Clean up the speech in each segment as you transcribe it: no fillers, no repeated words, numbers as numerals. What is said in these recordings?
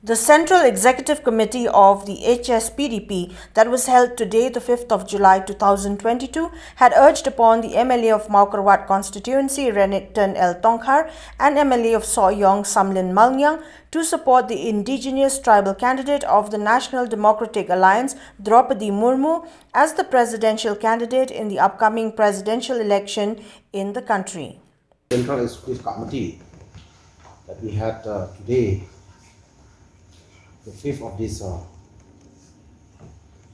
The Central Executive Committee of the Hspdp that was held today, the 5th of July 2022, had urged upon the MLA of Mawkyrwat constituency, Renikton Tongkhar, and MLA of Sohiong, Samlin Malngiang, to support the indigenous tribal candidate of the National Democratic Alliance, Draupadi Murmu, as the presidential candidate in the upcoming presidential election in the country. Central Executive Committee that we had today, the 5th of this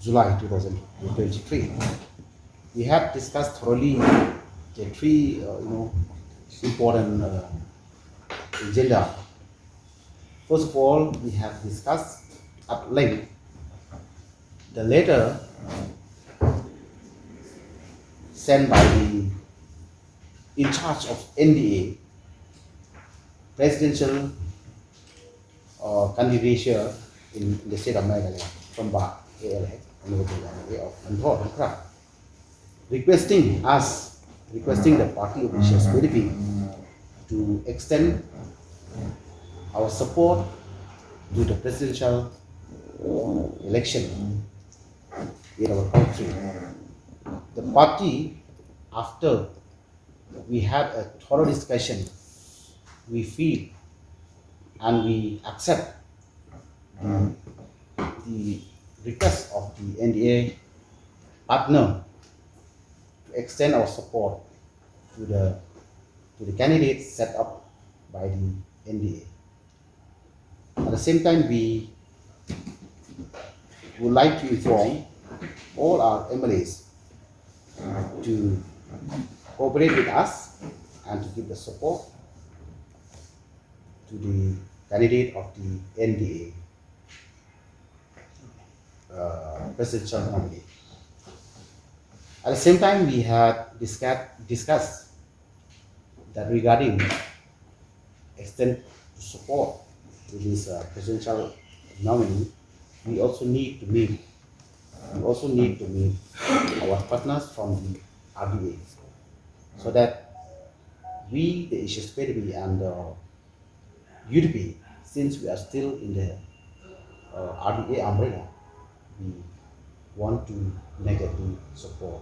July 2023, we have discussed thoroughly the three important agenda. First of all, we have discussed at length the letter sent by the in charge of NDA presidential candidature in the state of Meghalaya from MLA of Tongkhar, requesting the party of Hspdp to extend our support to the presidential election in our country. The party, after we had a thorough discussion, we feel and we accept the request of the NDA partner to extend our support to the candidates set up by the NDA. At the same time, we would like to inform all our MLAs to cooperate with us and to give the support to the candidate of the NDA presidential candidate. At the same time, we had discussed that regarding extent support to this presidential nominee, we also need to meet our partners from the RDA, so that we, the Hspdp and UDP, since we are still in the RDA umbrella, we want to negatively support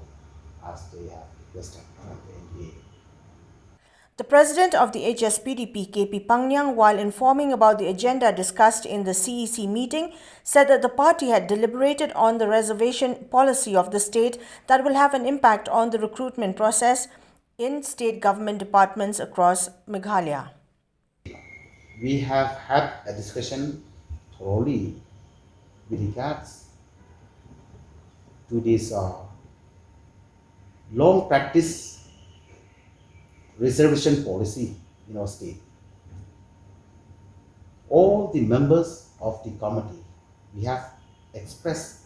as they have requested from the NDA. The president of the Hspdp, KP Pangyang, while informing about the agenda discussed in the CEC meeting, said that the party had deliberated on the reservation policy of the state that will have an impact on the recruitment process in state government departments across Meghalaya. We have had a discussion thoroughly with regards to this long practice reservation policy in our state. All the members of the committee, we have expressed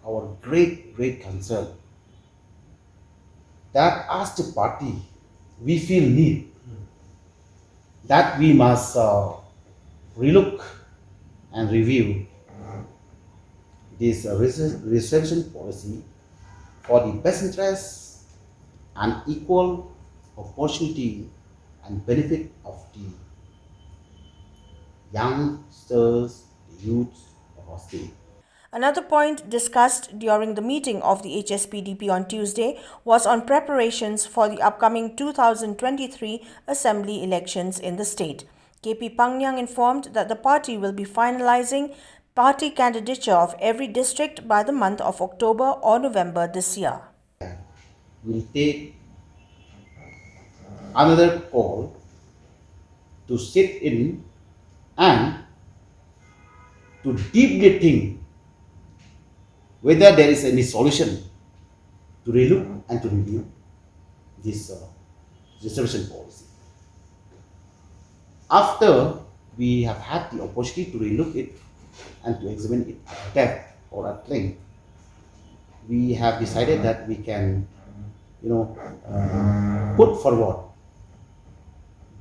our great concern that as the party, we feel need that we must relook and review this reservation policy for the best interest and equal opportunity and benefit of the youngsters, the youths of our state. Another point discussed during the meeting of the Hspdp on Tuesday was on preparations for the upcoming 2023 assembly elections in the state. KP Pangyang informed that the party will be finalizing party candidature of every district by the month of October or November this year. We'll take another call to sit in and to deeply think whether there is any solution to relook and to review this reservation policy. After we have had the opportunity to relook it and to examine it at depth or at length, we have decided that we can put forward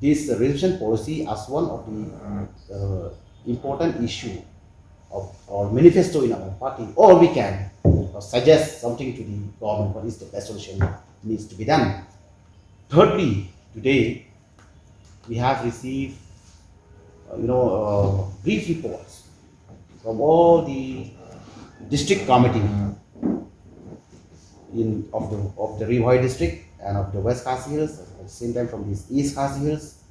this reservation policy as one of the important issue of our manifesto in our party, or we can suggest something to the government what is the best solution needs to be done. Thirdly, today we have received brief reports from all the district committee of the Rihoi district and of the West Khasi Hills, at the same time from the East Khasi Hills,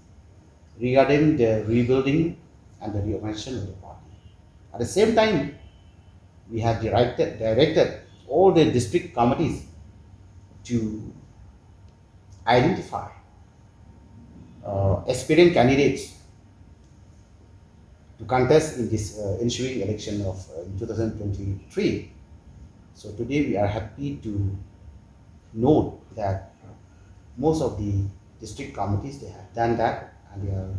regarding the rebuilding and the reorganization of the party. At the same time, we have directed all the district committees to identify aspirant candidates to contest in this ensuing election of 2023. So today we are happy to note that most of the district committees, they have done that, and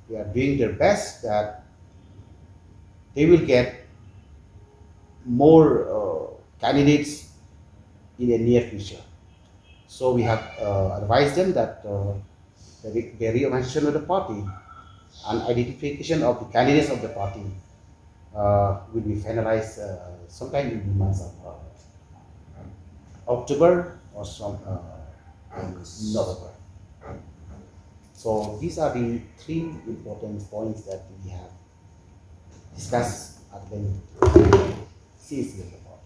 they are doing their best that they will get more candidates in the near future. So we have advised them that the reorganization of the party and identification of the candidates of the party will be finalized sometime in the months of October or November. So these are the three important points that we have discussed at the CAC of the party.